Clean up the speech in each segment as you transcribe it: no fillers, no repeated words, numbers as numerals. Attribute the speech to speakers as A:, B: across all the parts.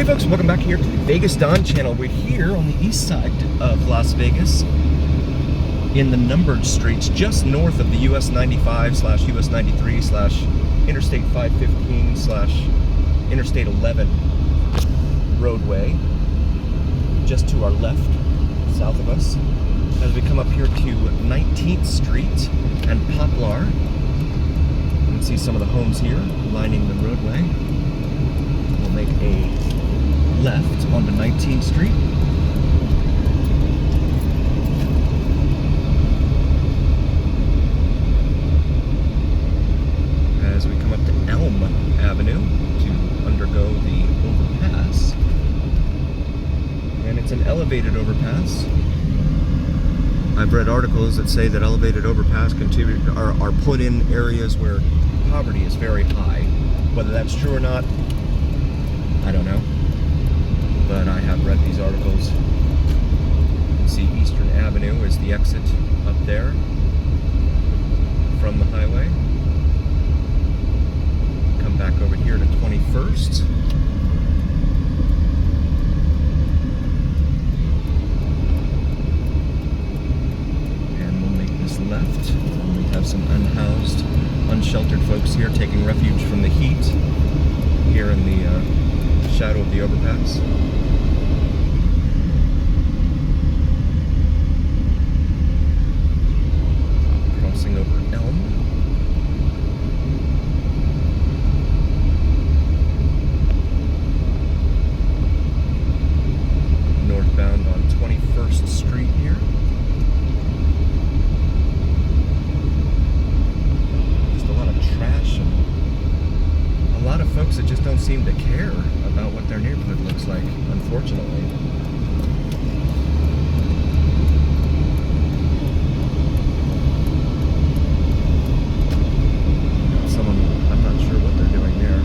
A: Hey folks, welcome back here to the Vegas Dawn channel. We're here on the east side of Las Vegas in the numbered streets just north of the US 95 / US 93 / Interstate 515 / Interstate 11 roadway. Just to our left, south of us, as we come up here to 19th Street and Poplar. You can see some of the homes here lining the roadway. We'll make a left onto 19th Street. As we come up to Elm Avenue to undergo the overpass. And it's an elevated overpass. I've read articles that say that elevated overpass are put in areas where poverty is very high. Whether that's true or not, I don't know. But I have read these articles. You can see Eastern Avenue is the exit up there from the highway. Come back over here to 21st. And we'll make this left. And we have some unhoused, unsheltered folks here taking refuge from the heat here in the shadow of the overpass. Crossing over Elm. Northbound on 21st Street here. Just a lot of trash and a lot of folks that just don't seem to care about what their neighborhood looks like, unfortunately. Someone, I'm not sure what they're doing there.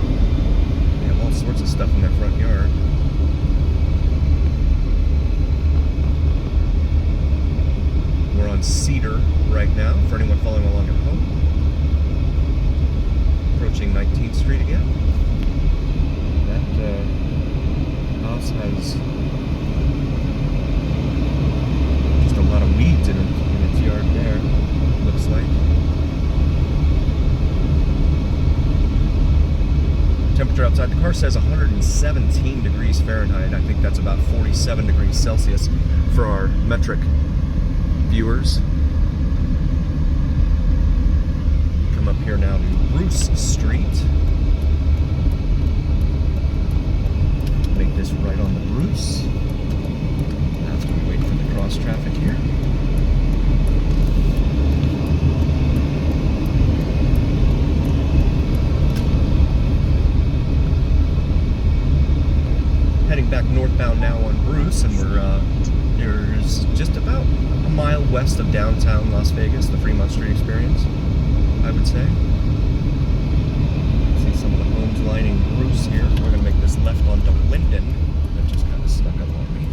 A: They have all sorts of stuff in their front yard. We're on Cedar right now, for anyone following along at home. Approaching 19th Street again. That house has just a lot of weeds in its yard there, looks like. Temperature outside the car says 117 degrees Fahrenheit. I think that's about 47 degrees Celsius for our metric viewers. Come up here now to Bruce Street. Make this right on the Bruce. After we wait for the cross traffic here. Heading back northbound now on Bruce, and there's just about a mile west of downtown Las Vegas, the Fremont Street Experience, I would say. See some of the homes lining Bruce here. We're going to make this left onto Linden. That just kind of snuck up on me.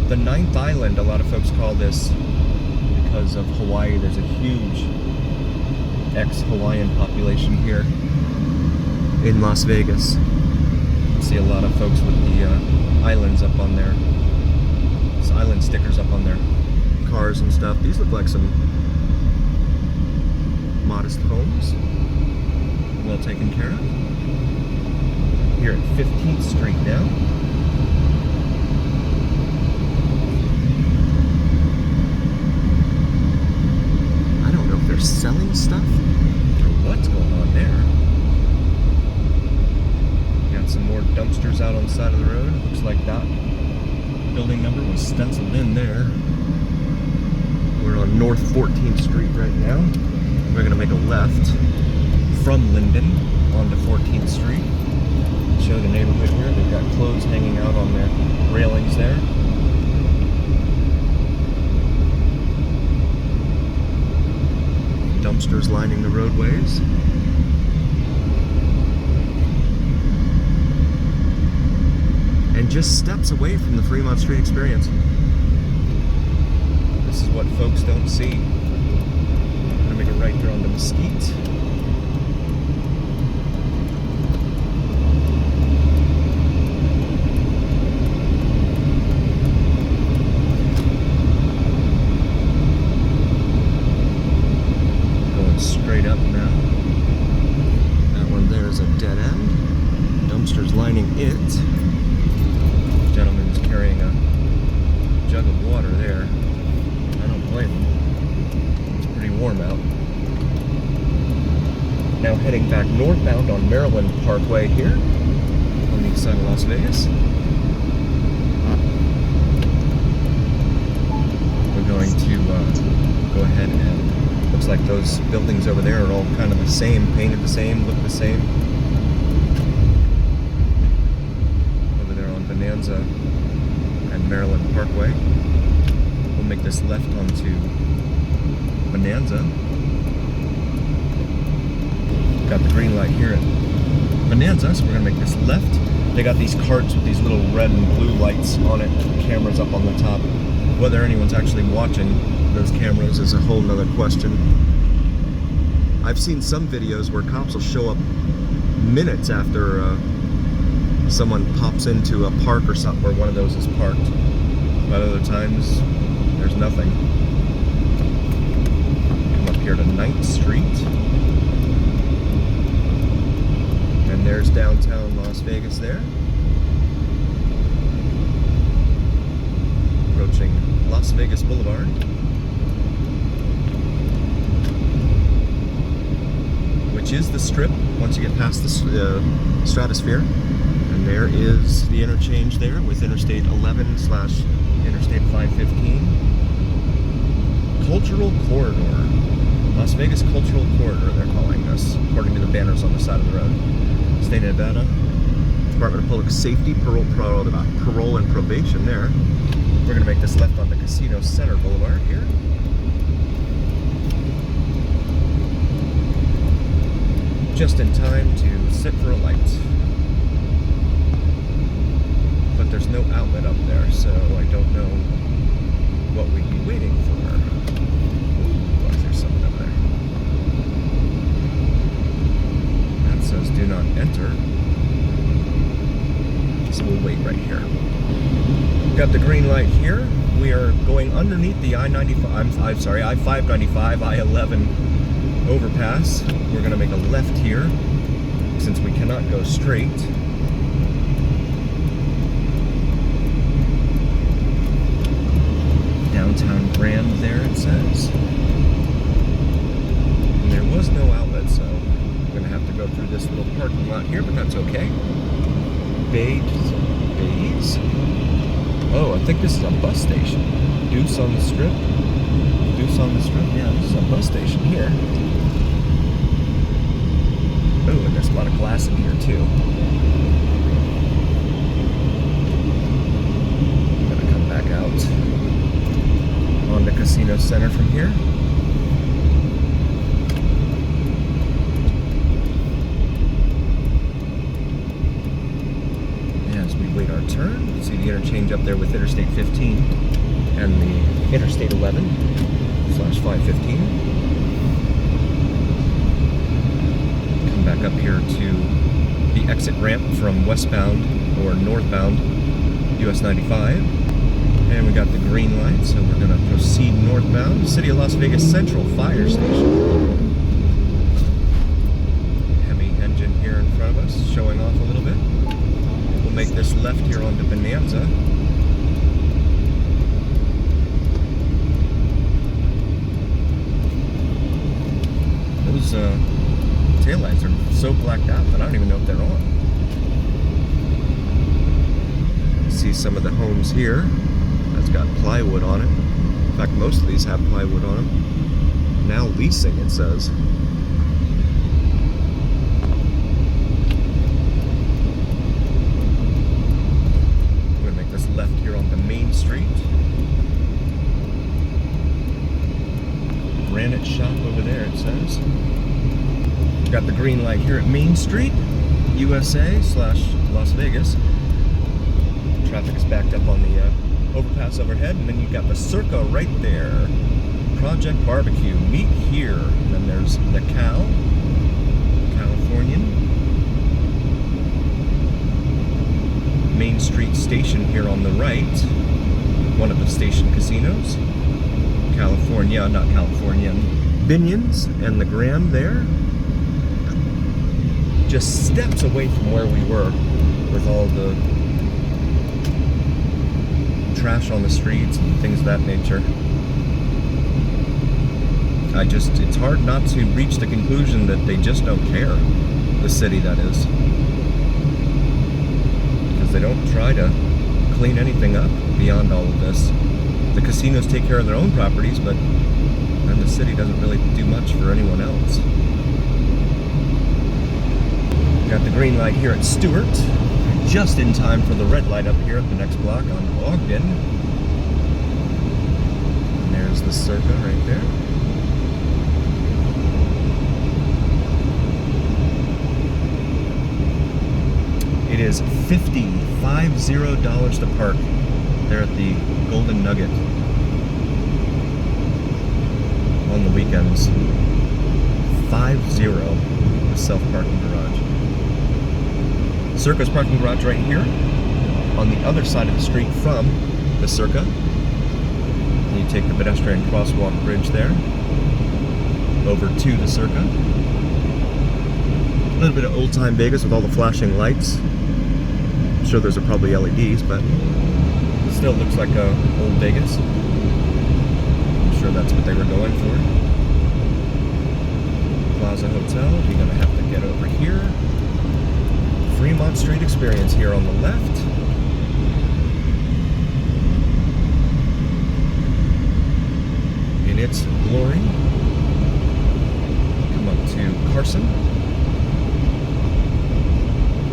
A: The Ninth Island, a lot of folks call this because of Hawaii. There's a huge ex-Hawaiian population here in Las Vegas. You see a lot of folks with the islands up on their island stickers up on their cars and stuff. These look like some modest homes, well taken care of. Here at 15th Street now. I don't know if they're selling stuff or what's going on there. Got some more dumpsters out on the side of the road. Looks like that building number was stenciled in there. We're on North 14th Street right now. We're going to make a left from Linden onto 14th Street. Show the neighborhood here. They've got clothes hanging out on their railings there. Dumpsters lining the roadways. And just steps away from the Fremont Street Experience. This is what folks don't see. I'm gonna make a right there onto Mesquite. going straight up now. That one there is a dead end. Dumpster's lining it. Gentleman's carrying a jug of water there. I don't blame him. It's pretty warm out. Now heading back northbound on Maryland Parkway here on the east side of Las Vegas. We're going to go ahead and looks like those buildings over there are all kind of the same, painted the same, look the same. Over there on Bonanza and Maryland Parkway. We'll make this left onto Bonanza. Got the green light here at Bonanza, so we're gonna make this left. They got these carts with these little red and blue lights on it, cameras up on the top. Whether anyone's actually watching those cameras is a whole nother question. I've seen some videos where cops will show up minutes after someone pops into a park or something where one of those is parked. But other times, there's nothing. Come up here to 9th Street. And there's downtown Las Vegas there. Approaching Las Vegas Boulevard. Which is the Strip once you get past the Stratosphere. And there is the interchange there with Interstate 11/Interstate 515. Cultural Corridor. Las Vegas Cultural Corridor, they're calling this, according to the banners on the side of the road. State of Nevada, Department of Public Safety, parole and probation there. We're going to make this left onto Casino Center Boulevard here. Just in time to sit for a light. But there's no outlet up there, so I don't know what we'd be waiting for. Ooh, there's someone up there. That says do not enter. So we'll wait right here. Got the green light here. We are going underneath the I-595, I-11 overpass. We're going to make a left here since we cannot go straight. Downtown Grand there, it says. And there was no outlet, so I'm going to have to go through this little parking lot here, but that's okay. Bays. Oh, I think this is a bus station. Deuce on the Strip. Deuce on the Strip. Yeah, this is a bus station here. Oh, and there's a lot of glass in here too. I'm gonna come back out on the Casino Center from here. As we wait our turn, you see the interchange up there with Interstate 15 and the Interstate 11/515. Back up here to the exit ramp from westbound or northbound US 95. And we got the green light, so we're going to proceed northbound. City of Las Vegas Central Fire Station. Hemi engine here in front of us, showing off a little bit. We'll make this left here onto Bonanza. Those taillights are so blacked out that I don't even know if they're on. See some of the homes here. That's got plywood on it. In fact, most of these have plywood on them. Now leasing, it says. I'm going to make this left here onto Main Street. Granite shop over there, it says. Got the green light here at Main Street, USA/Las Vegas. Traffic is backed up on the overpass overhead, and then you've got the Circa right there. Project Barbecue, meet here. And then there's the Californian. Main Street Station here on the right. One of the station casinos. California, not Californian. Binions and the Grand there. Just steps away from where we were with all the trash on the streets and things of that nature. It's hard not to reach the conclusion that they just don't care, the city that is. Because they don't try to clean anything up beyond all of this. The casinos take care of their own properties, but then the city doesn't really do much for anyone else. Got the green light here at Stewart, just in time for the red light up here at the next block on Ogden. And there's the Circa right there. It is $50 to park there at the Golden Nugget on the weekends. 50, the self-parking garage. Circa's parking garage right here on the other side of the street from the Circa. And you take the pedestrian crosswalk bridge there over to the Circa. A little bit of old-time Vegas with all the flashing lights. I'm sure those are probably LEDs, but it still looks like old Vegas. I'm sure that's what they were going for. Plaza Hotel, you're gonna have to get over here. Fremont Street Experience here on the left. In its glory. Come up to Carson.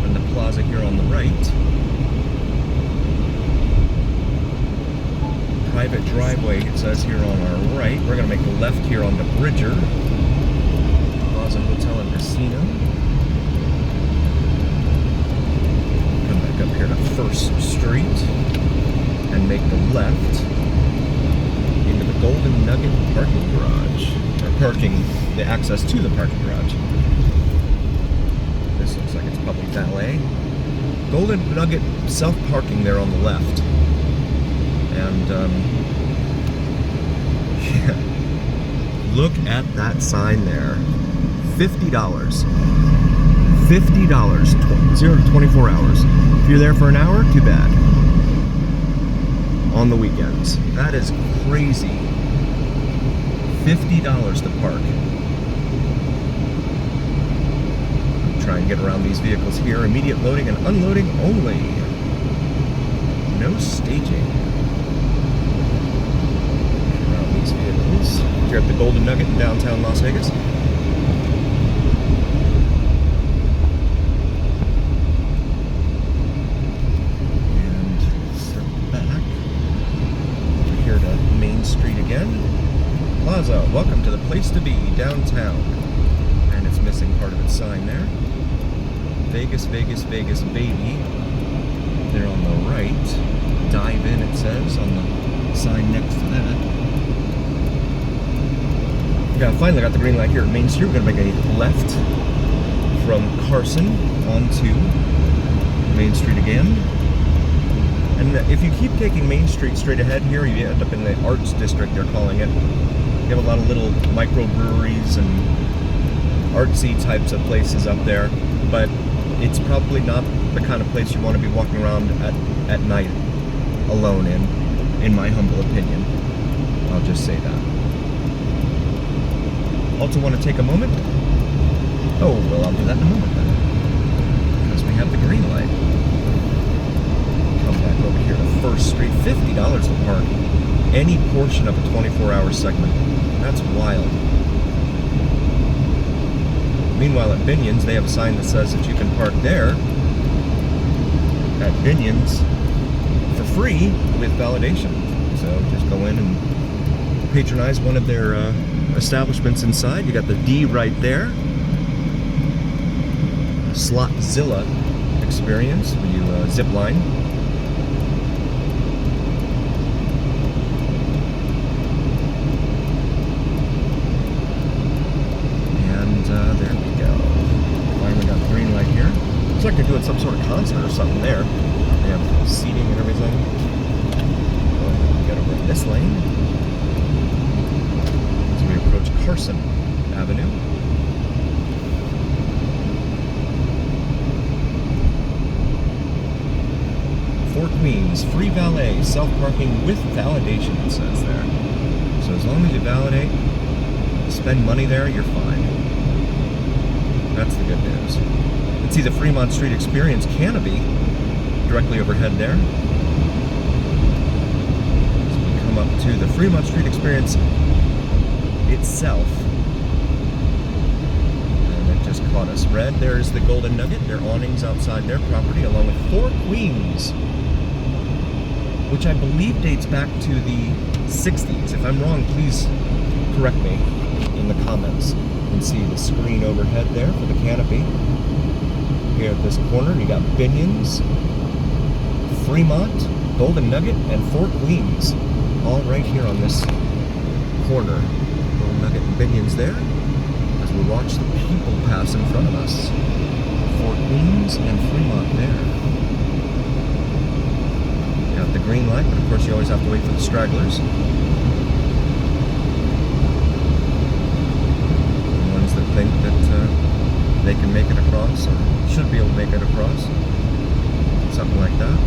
A: And the plaza here on the right. Private driveway, it says here on our right. We're going to make a left here onto Bridger. Plaza Hotel and Casino. Come back up here to First Street and make the left into the Golden Nugget parking garage. Or the access to the parking garage. This looks like it's public valet. Golden Nugget self-parking there on the left. And, yeah. Look at that sign there. $50. $50, 0 to 24 hours. If you're there for an hour, too bad. On the weekends. That is crazy. $50 to park. Try and get around these vehicles here. Immediate loading and unloading only. No staging. Around these vehicles. Here at the Golden Nugget in downtown Las Vegas. And circle back. Over here to Main Street again. Plaza, welcome to the place to be, downtown. And it's missing part of its sign there. Vegas, Vegas, Vegas, baby. There on the right. Dive in, it says, on the sign next to that. Finally got the green light here at Main Street. We're going to make a left from Carson onto Main Street again. And if you keep taking Main Street straight ahead here, you end up in the Arts District, they're calling it. You have a lot of little microbreweries and artsy types of places up there, but it's probably not the kind of place you want to be walking around at night alone in my humble opinion. I'll just say that. Also want to take a moment. Oh, well, I'll do that in a moment then. Because we have the green light. Come back over here to First Street. $50 to park any portion of a 24-hour segment. That's wild. Meanwhile, at Binions, they have a sign that says that you can park there at Binions for free with validation. So just go in and patronize one of their establishments inside. You got the D right there. Slotzilla experience where you zip line. And there we go. Finally got the green light here. Looks like they're doing some sort of concert or something there. They have seating and everything. Go ahead and get over in this lane. As we approach Carson Avenue. Four Queens, free valet, self-parking with validation, it says there. So as long as you validate, spend money there, you're fine. That's the good news. Let's see the Fremont Street Experience canopy directly overhead there. So we come up to the Fremont Street Experience itself. And it just caught us red. There's the Golden Nugget, their awnings outside their property, along with Four Queens, which I believe dates back to the 60s. If I'm wrong, please correct me in the comments. You can see the screen overhead there for the canopy. Here at this corner, you got Binion's, Fremont, Golden Nugget, and Four Queens, all right here on this corner. Golden Nugget and Binion's there, as we watch the people pass in front of us. Four Queens and Fremont there. Got the green light, but of course you always have to wait for the stragglers. The ones that think that they can make it across, or should be able to make it across. Something like that.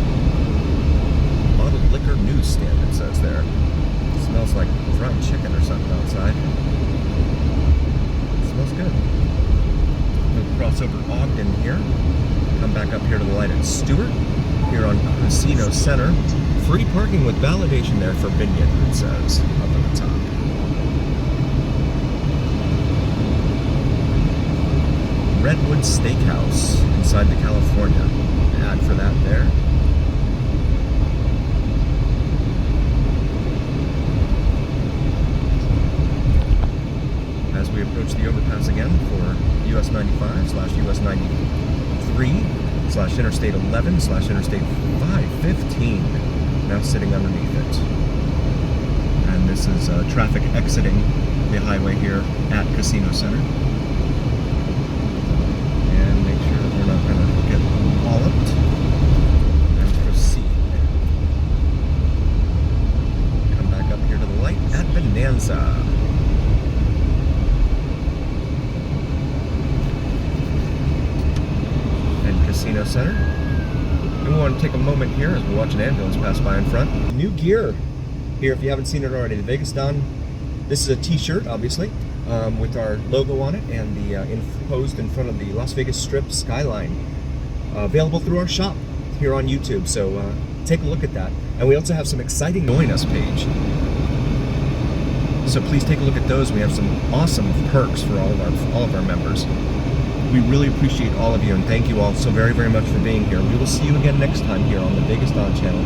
A: Bottled liquor newsstand, it says there. It smells like fried chicken or something outside. It smells good. We'll cross over Ogden here. Come back up here to the light at Stewart. Here on Casino Center. Free parking with validation there for Binion, it says, up at the top. Redwood Steakhouse inside the California. Ad for that there. As we approach the overpass again for US 95 / US 93 / Interstate 11 / Interstate 515, now sitting underneath it. And this is traffic exiting the highway here at Casino Center. And make sure that we're not going to get walloped. And proceed. Come back up here to the light at Bonanza. Casino Center. And we want to take a moment here as we watch an ambulance pass by in front. New gear here, if you haven't seen it already. The Vegas Don. This is a t-shirt, obviously, with our logo on it and the imposed in front of the Las Vegas Strip skyline. Available through our shop here on YouTube, so take a look at that. And we also have some exciting Join Us page. So please take a look at those. We have some awesome perks for all of our members. We really appreciate all of you, and thank you all so very, very much for being here. We will see you again next time here on the Vegas Don channel.